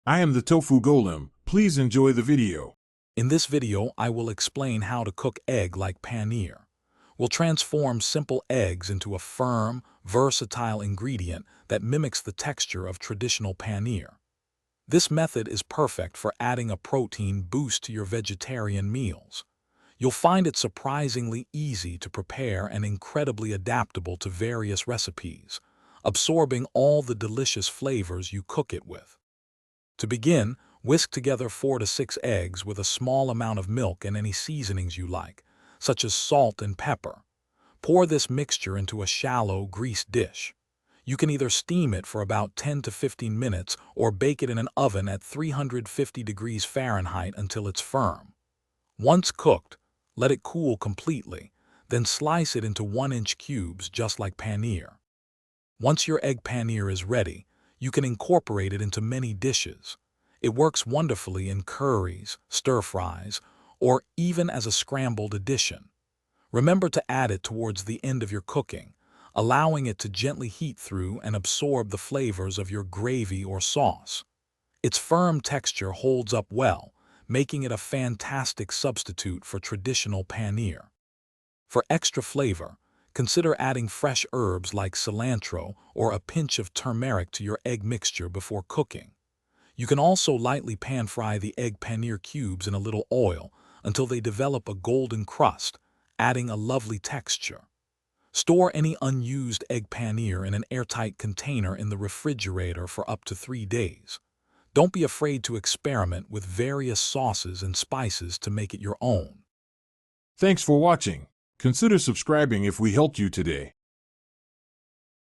I am the Tofu Golem. Please enjoy the video. In this video, I will explain how to cook egg like paneer. We'll transform simple eggs into a firm, versatile ingredient that mimics the texture of traditional paneer. This method is perfect for adding a protein boost to your vegetarian meals. You'll find it surprisingly easy to prepare and incredibly adaptable to various recipes, absorbing all the delicious flavors you cook it with. To begin, whisk together 4 to 6 eggs with a small amount of milk and any seasonings you like, such as salt and pepper. Pour this mixture into a shallow, greased dish. You can either steam it for about 10 to 15 minutes or bake it in an oven at 350 degrees Fahrenheit until it's firm. Once cooked, let it cool completely, then slice it into 1-inch cubes just like paneer. Once your egg paneer is ready, you can incorporate it into many dishes. It works wonderfully in curries, stir-fries, or even as a scrambled addition. Remember to add it towards the end of your cooking, allowing it to gently heat through and absorb the flavors of your gravy or sauce. Its firm texture holds up well, making it a fantastic substitute for traditional paneer. For extra flavor, consider adding fresh herbs like cilantro or a pinch of turmeric to your egg mixture before cooking. You can also lightly pan-fry the egg paneer cubes in a little oil until they develop a golden crust, adding a lovely texture. Store any unused egg paneer in an airtight container in the refrigerator for up to 3 days. Don't be afraid to experiment with various sauces and spices to make it your own. Thanks for watching. Consider subscribing if we helped you today.